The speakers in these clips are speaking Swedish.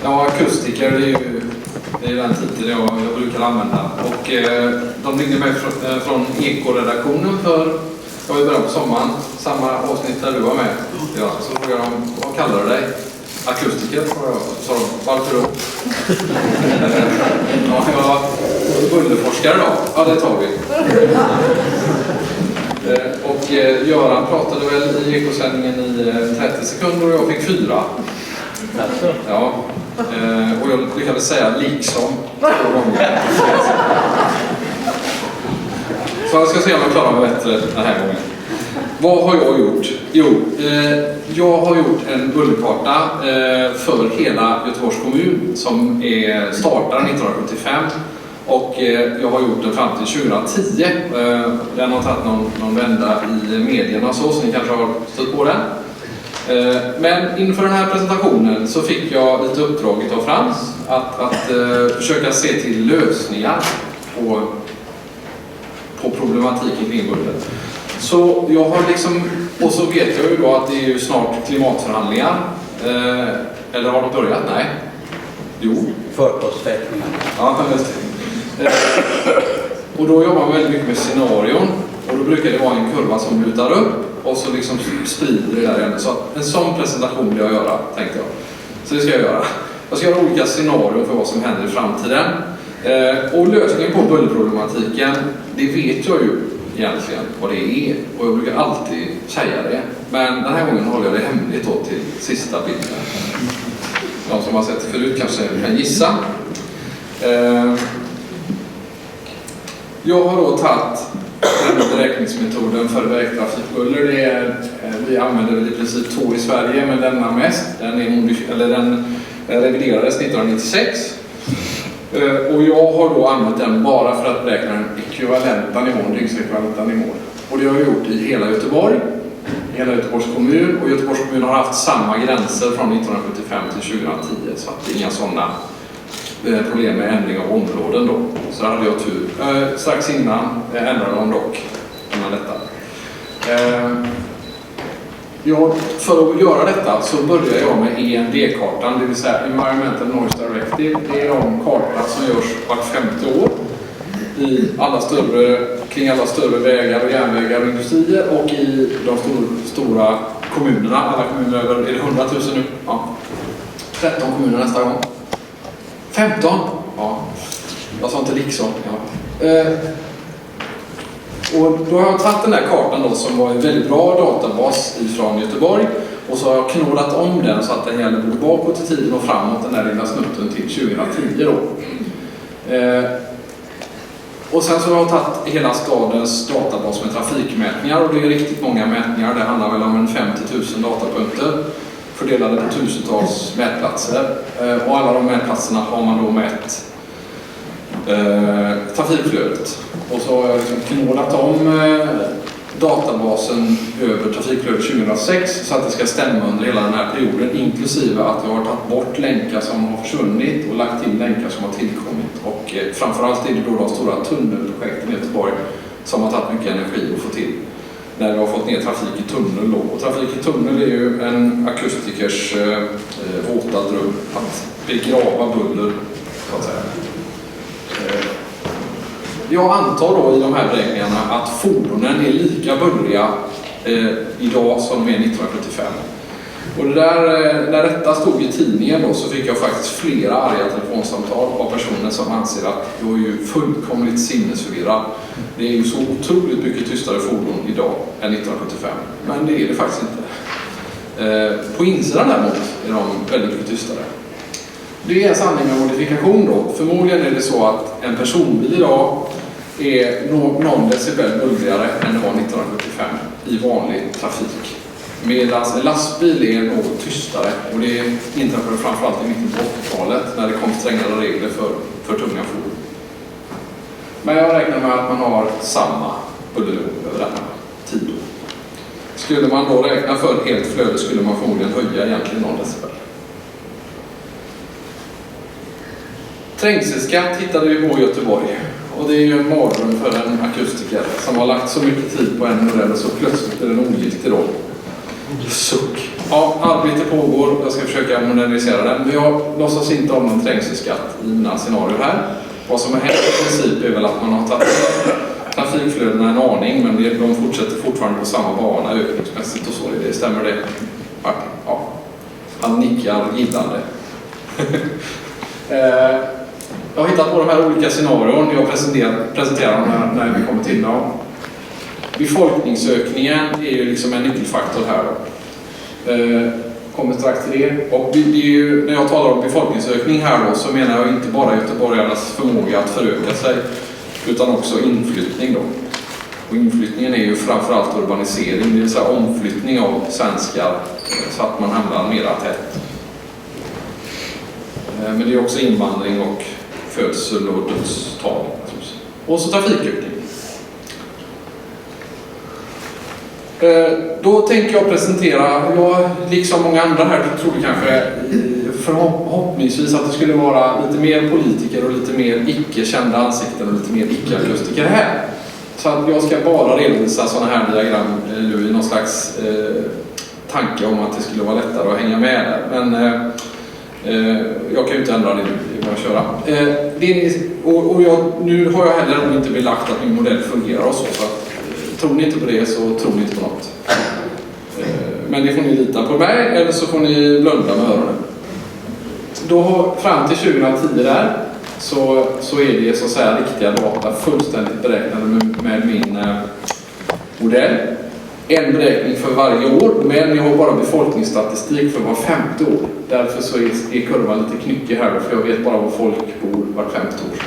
Ja, akustiker det är den titeln jag brukar använda. Och de ringde mig från Eko-redaktionen för, jag var i början på sommaren, samma avsnitt där du var med. Ja, så frågade de, vad kallar du dig? Akustiker, sa de. Varför då? Ja, jag är bullerforskare då. Ja, det tar vi. Och Göran pratade väl i Ekosändningen i 30 sekunder och jag fick 4. Ja, och jag lyckades säga liksom 2 gånger. Så jag ska se om jag klarar mig bättre den här gången. Vad har jag gjort? Jo, jag har gjort en bullerkarta för hela Göteborgs kommun som startar 1975 och jag har gjort den fram till 2010. Den har tagit någon vända i medierna så ni kanske har stött på den. Men inför den här presentationen så fick jag lite uppdrag av Frans att försöka se till lösningar på problematiken kring buller. Så jag har och så vet jag ju då att det är ju snart klimatförhandlingar. Eller har de börjat? Nej. Jo. Förpostfäktningar. Ja, just det. Och då jobbar man väldigt mycket med scenarion. Och då brukar det vara en kurva som lutar upp och så sprider det där igen. Så en sån presentation vill jag göra, tänkte jag. Så det ska jag göra. Jag ska göra olika scenarion för vad som händer i framtiden. Och lösningen på bullerproblematiken, det vet jag ju egentligen vad det är. Och jag brukar alltid säga det. Men den här gången håller jag det hemligt då till sista bilden. De som har sett det förut kanske kan gissa. Jag har då tagit den beräkningsmetoden för vägtrafikbuller. Vi använder väl i princip 2 i Sverige, men denna mest. Den reviderades 1996. Och jag har då använt den bara för att beräkna den ekvivalenta nivån, dygnsekvivalenta nivån. Och det har jag gjort i hela Göteborg, hela Göteborgs kommun. Och Göteborgs kommun har haft samma gränser från 1975 till 2010. Så att det är inga sådana problem med ändring av områden då. Så där hade jag tur. Strax innan ändrade de dock innan detta. För att göra detta så börjar jag med END-kartan, det vill säga Environmental Noise Directive. Det är de kartor som görs vart 50 år kring alla större vägar och järnvägar och industrier och i de stora kommunerna. Alla kommuner över, är det 100 000 nu? Ja. 13 kommuner nästa gång. 15? Ja. Jag sa inte liksom. Ja. Och då har jag tagit den där kartan då, som var en väldigt bra databas från Göteborg och så har jag knådat om den så att den gäller både bakåt i tiden och framåt den där lilla snutten till 2010 då. Och sen så har jag tagit hela stadens databas med trafikmätningar och det är riktigt många mätningar. Det handlar väl om en 50 000 datapunkter fördelade på tusentals mätplatser. Och alla de mätplatserna har man då mätt trafikflödet. Och så har jag knådat om databasen över trafikflödet 2006 så att det ska stämma under hela den här perioden, inklusive att jag har tagit bort länkar som har försvunnit och lagt till länkar som har tillkommit. Och framförallt är det då de stora tunnelprojekten i Göteborg som har tagit mycket energi att få till. När vi har fått ner trafik i tunnel då. Och trafik i tunnel är ju en akustikers våta dröm att begrava buller, så att säga. Jag antar då i de här beräkningarna att fordonen är lika bullriga idag som de är 1975. Och det där, när detta stod i tidningen då, så fick jag faktiskt flera arga telefonsamtal av personer som anser att jag är ju fullkomligt sinnesförvirrad. Det är ju så otroligt mycket tystare fordon idag än 1975. Men det är det faktiskt inte. På insidan däremot är de väldigt mycket tystare. Det är en sanning med modifikation då. Förmodligen är det så att en personbil idag är någon decibel bullrigare än det var 1975 i vanlig trafik. Medan en lastbil är något tystare och det inträffade framförallt i mitten på 80-talet när det kom strängare regler för tunga fordon. Men jag räknar med att man har samma bullernivå över denna tid. Skulle man då räkna för helt flöde skulle man förmodligen höja egentligen någon decibel. Trängselskatt hittade vi på Göteborg. Och det är ju en mardröm för en akustiker som har lagt så mycket tid på en modell och så plötsligt är den ogiltig då. Suck. Ja, arbete pågår. Jag ska försöka modernisera den. Men jag låtsas inte om någon trängselskatt i mina scenarier här. Vad som har hänt i princip är väl att man har tagit trafikflödena en aning, men de fortsätter fortfarande på samma bana ökningsmässigt och så. Det stämmer det? Ja. Han nickar gillande. Jag har hittat på de här olika scenarion. Jag presenterar dem när vi kommer till dem. Befolkningsökningen är ju liksom en nyckelfaktor här då. Kommer strax till det. Och det är ju, när jag talar om befolkningsökning här då, så menar jag inte bara göteborgarnas förmåga att föröka sig, utan också inflyttning då. Och inflyttningen är ju framförallt urbanisering, det vill säga omflyttning av svenskar så att man hamnar mera tätt. Men det är också invandring och födsel och dödstal. Och så trafikökning. Då tänker jag presentera, liksom många andra här tror kanske förhoppningsvis att det skulle vara lite mer politiker och lite mer icke-kända ansikten och lite mer icke-akustiker här. Så att jag ska bara redovisa sådana här diagram nu i någon slags tanke om att det skulle vara lättare att hänga med där. Men jag kan ju inte ändra det i vad jag köra. Nu har jag heller inte belagt att min modell fungerar och så att tror ni inte på det så tror ni inte på något. Men det får ni lita på mig eller så får ni blunda med öronen. Då fram till 2010 där så är det så att säga riktiga data fullständigt beräknade med min modell. En beräkning för varje år, men jag har bara befolkningsstatistik för var 50 år. Därför så är kurvan lite knyckig här, för jag vet bara var folk bor var 50 år.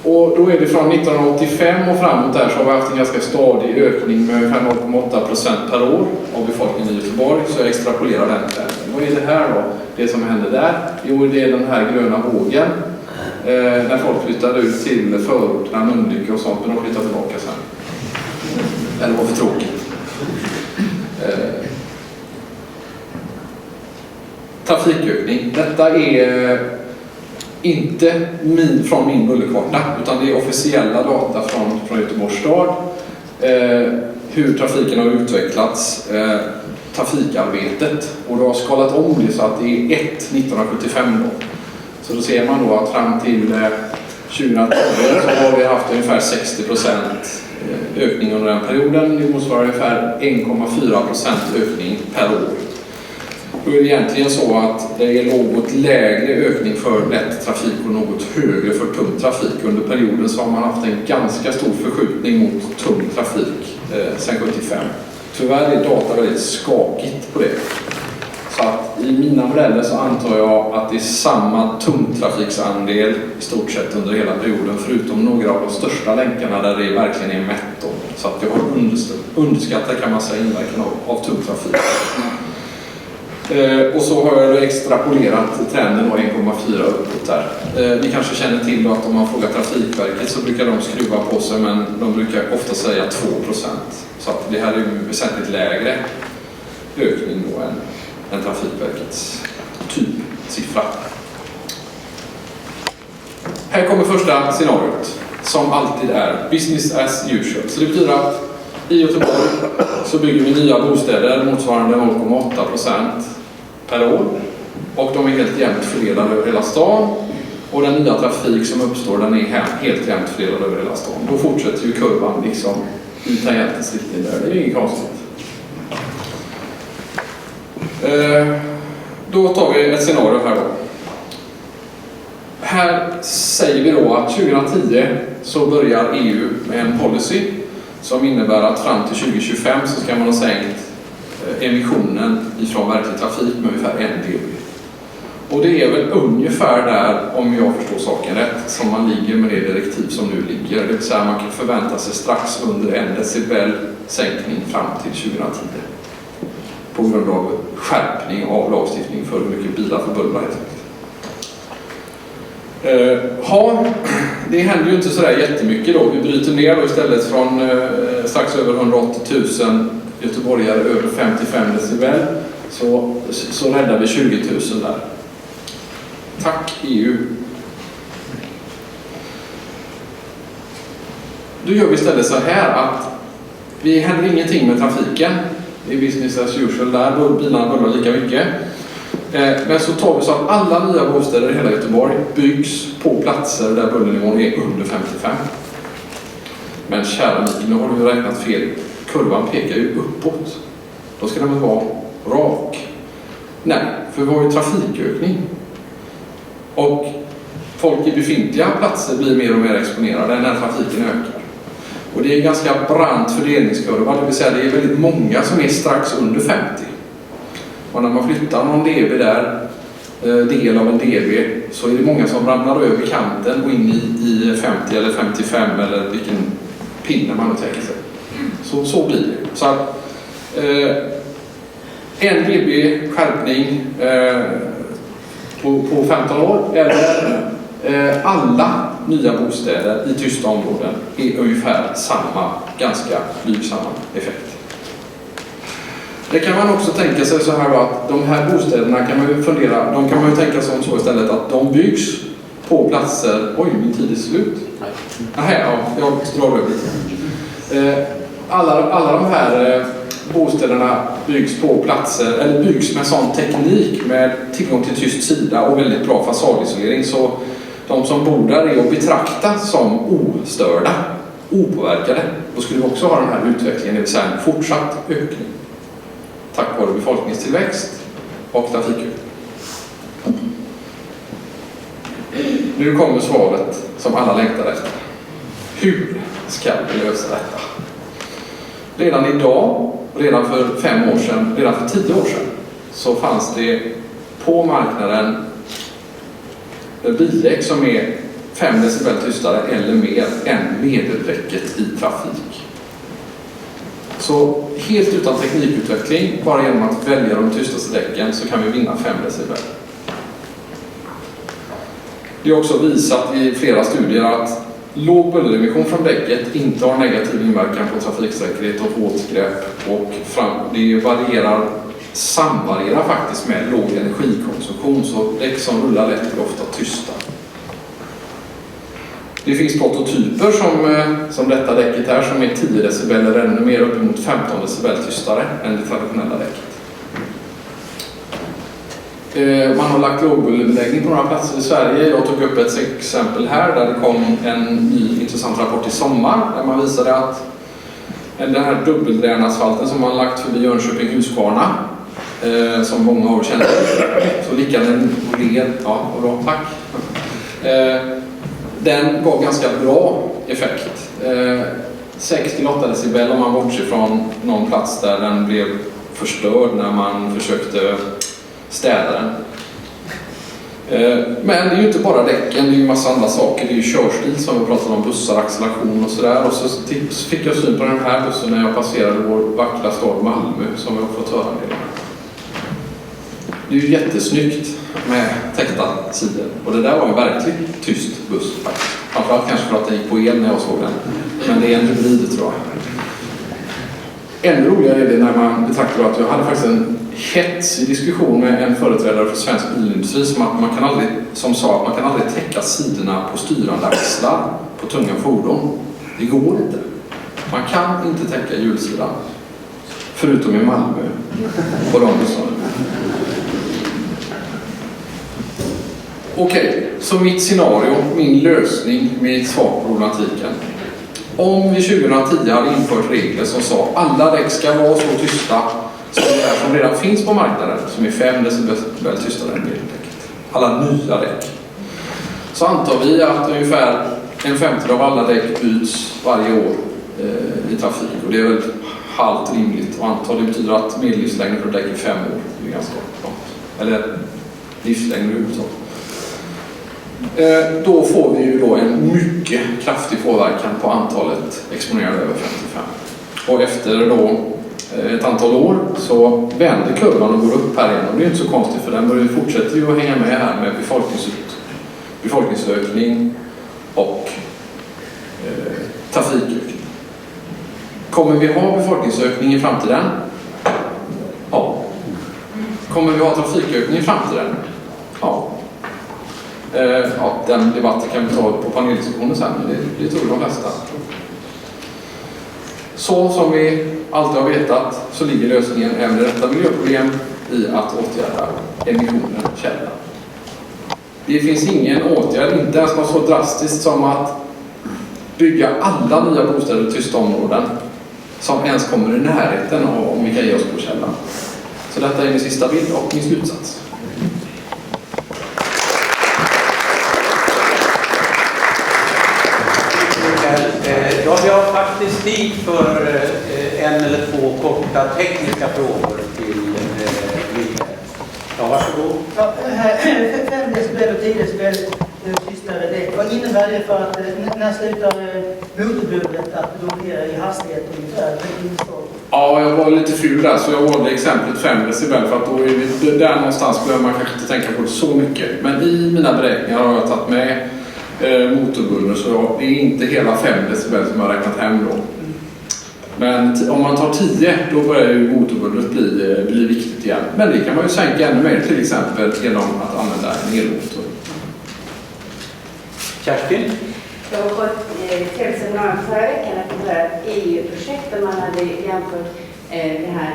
Och då är det från 1985 och framåt där så har vi haft en ganska stadig ökning med ungefär 0,8% per år av befolkningen i Göteborg. Så jag extrapolerar den där. Vad är det här då? Det som händer där? Jo, det är den här gröna vågen. När folk flyttade ut till förorterna, Mölnlycke och sånt, men de flyttade tillbaka sen. Eller var för tråkigt. Trafikökning. Detta är inte från min bullerkarta, utan det är officiella data från Göteborgs stad. Hur trafiken har utvecklats, trafikarbetet. Och då har skalat om det så att det är 1975 då. Så då ser man då att fram till 2010 så har vi haft ungefär 60% ökning under den perioden. Det motsvarar ungefär 1,4% ökning per år. Då är det egentligen så att det är något lägre ökning för lätt trafik och något högre för tung trafik. Under perioden så har man haft en ganska stor förskjutning mot tung trafik sedan 75. Tyvärr är data väldigt skakigt på det. Så att i mina modeller så antar jag att det är samma tungtrafiksandel i stort sett under hela perioden, förutom några av de största länkarna där det verkligen är mätt. Så att jag har underskattat, kan man säga, inverkan av tungtrafik. Och så har jag extrapolerat trenden 1,4 uppåt där. Ni kanske känner till då att om man frågar Trafikverket så brukar de skruva på sig, men de brukar ofta säga 2%. Så att det här är en väsentligt lägre ökning då än Trafikverkets typsiffra. Här kommer första scenariot, som alltid är business as usual. Så det betyder att i Göteborg så bygger vi nya bostäder motsvarande 0,8% per år. Och de är helt jämnt fördelade över hela stan. Och den nya trafik som uppstår, den är helt jämnt fördelad över hela stan. Då fortsätter ju kurvan liksom i tangentens riktning där. Det är inget konstigt. Då tar vi ett scenario här då. Här säger vi då att 2010 så börjar EU med en policy som innebär att fram till 2025 så ska man ha sänkt emissionen ifrån verklig trafik med ungefär 1 dB. Och det är väl ungefär där, om jag förstår saken rätt, som man ligger med det direktiv som nu ligger. Det vill säga man kan förvänta sig strax under 1 decibel sänkning fram till 2010. På grund av skärpning av lagstiftning för hur mycket bilar för bullrar helt enkelt. Det händer ju inte sådär jättemycket då. Vi bryter ner då istället från strax över 180 000 göteborgare över 55 decibel så räddar vi 20 000 där. Tack EU. Då gör vi istället så här att vi händer ingenting med trafiken. Det är business as usual där, bilarna bullrar lika mycket. Men så tar vi så att alla nya bostäder i hela Göteborg byggs på platser där bullernivån är under 55. Men kära mig, nu har du räknat fel. Kurvan pekar ju uppåt. Då ska den väl vara rak. Nej, för vi har ju trafikökning. Och folk i befintliga platser blir mer och mer exponerade när trafiken ökar. Och det är en ganska brant fördelningskurva, det vill säga det är väldigt många som är strax under 50. Och när man flyttar någon dB där, del av en dB, så är det många som ramlar över kanten och in i 50 eller 55 eller vilken pinne man nu tänker sig. Så blir det. Så att, en dB skärpning på 15 år eller alla nya bostäder i tysta områden är ungefär samma, ganska blygsamma effekt. Det kan man också tänka sig så här att de här bostäderna kan man ju fundera, de kan man ju tänka sig så istället att de byggs på platser, oj min tid är slut. Nej, ja, jag drar över lite. Alla de här bostäderna byggs på platser, eller byggs med sån teknik med tillgång till tyst sida och väldigt bra fasadisolering, så de som bor där är att betrakta som ostörda, opåverkade. Då skulle vi också ha den här utvecklingen, det vill säga en fortsatt ökning tack vare befolkningstillväxt och trafikökning. Nu kommer svaret som alla längtar efter. Hur ska vi lösa detta? Redan idag, redan för 5 år sedan, redan för 10 år sedan så fanns det på marknaden bildäck som är 5 decibel tystare eller mer än medelräcket i trafik. Så helt utan teknikutveckling, bara genom att välja de tystaste däcken, så kan vi vinna 5 decibel. Det är också visat i flera studier att låg bulleremission från däcket inte har negativ inverkan på trafiksäkerhet och våtskräp, och det samvarierar faktiskt med låg energikonsumtion, så däck som rullar lätt är ofta tysta. Det finns prototyper som detta däcket här som är 10 decibel eller ännu mer, uppemot 15 decibel tystare än det traditionella däcket. Man har lagt lågbullerbeläggning på några platser i Sverige. Jag tog upp ett exempel här där det kom en ny intressant rapport i sommar där man visade att den här dubbeldränasfalten som man lagt förbi Jönköping Huskvarna, som många har känt, så likade den ler, ja, bra, tack. Den gav ganska bra effekt. 6-8 decibel om man bortser från någon plats där den blev förstörd när man försökte städa den. Men det är ju inte bara däcken, det är ju massa andra saker. Det är ju körstil som vi pratade om, bussar, acceleration och sådär. Och så fick jag syn på den här bussen när jag passerade vår vackra stad Malmö, som jag har fått höra en del. Det är ju jättesnyggt med täckta sidor. Och det där var en verkligt tyst buss faktiskt. Framförallt kanske för att den gick på el när jag såg den. Men det är en hybrid, tror jag. Ännu roligare är det när man betraktar att jag hade faktiskt en hetsig diskussion med en företrädare för svensk bilindustri som sa att man kan aldrig täcka sidorna på styrande axlar på tunga fordon. Det går inte. Man kan inte täcka hjulsidan. Förutom i Malmö. På de bussarna. Okej, så mitt scenario, min lösning, mitt svar på problematiken. Om vi 2010 hade infört regler som sa alla däck ska vara så tysta som redan finns på marknaden, som är 5 decibel tystare än medeldäcket. Alla nya däck. Så antar vi att ungefär 1/5 av alla däck byts varje år i trafik. Och det är väl halvt rimligt att anta. Det betyder att medellivslängden för däck är 5 år. Det är ganska bra. Eller livslängd överhuvudtaget. Då får vi ju då en mycket kraftig påverkan på antalet exponerade över 55. Och efter då ett antal år så vänder kurvan och går upp här igen. Och det är inte så konstigt, för den fortsätter ju att hänga med här med befolkningsökning och trafikökning. Kommer vi ha befolkningsökning i framtiden? Ja. Kommer vi ha trafikökning i framtiden? Ja. Den debatten kan vi ta på paneldiskussionen sen, men det tror de flesta. Så som vi alltid har vetat så ligger lösningen även i detta miljöproblem i att åtgärda emissionen källan. Det finns ingen åtgärd, inte ens något så drastiskt som att bygga alla nya bostäder i tysta områden som ens kommer i närheten av om vi kan ge oss på källan. Så detta är min sista bild och min slutsats. Ja, vi har faktiskt tid för en eller två korta tekniska frågor till Mikael. Ja, varsågod. Ja, 5 decibel och 10 decibel tystare däck. Vad innebär det för att när slutar motorbullret att då blir i hastighet ungefär? Ja, jag var lite ful där så jag valde exemplet 5 decibel för att då är vi där någonstans behöver man kanske inte tänka på det så mycket. Men i mina beräkningar har jag tagit med motorbuller så det är inte hela 5 decibel som jag har räknat hem då. Men om man tar 10 då börjar ju motorbullret bli viktigt igen. Men det kan man ju sänka ännu mer till exempel genom att använda en elmotor. Kerstin? Jag var på ett seminarium förra veckan att det var ett EU-projekt där man hade jämfört den här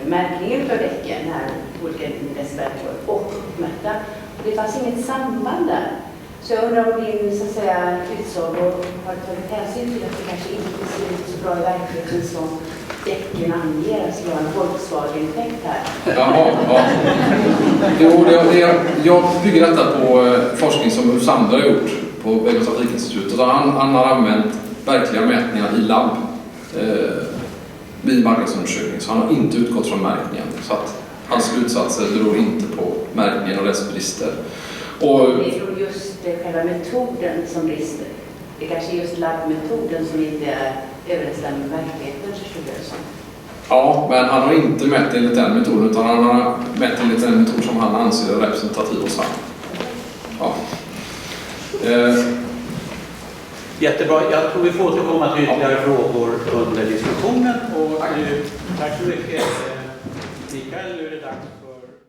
märkningen för däcken, den här olika decibel och uppmätta. Det fanns inget samband där. Så jag undrar om din så att säga, utsagor har tagit hänsyn till att det kanske inte ser ut så bra i verkligheten som däcken anger, alltså jag har en Volkswagen-effekt här. Jaha, ja. Jag bygger detta på forskning som Ulf Sander har gjort på Väg- och trafikinstitutet. Han har använt verkliga mätningar i labb vid marknadsundersökning, så han har inte utgått från märkningen. Så att hans slutsatser beror inte på märkningen och dess brister. Och det är nog just själva metoden som brister. Det kanske är just labbmetoden som inte är överensstämmer med verkligheten, förstår jag det som. Ja, men han har inte mätt enligt den metoden utan han har mätt enligt den metod som han anser är representativ och sann. Ja. Jättebra. Jag tror vi får återkomma till ytterligare frågor under diskussionen. Och tack så mycket. Mikael, nu är det dags för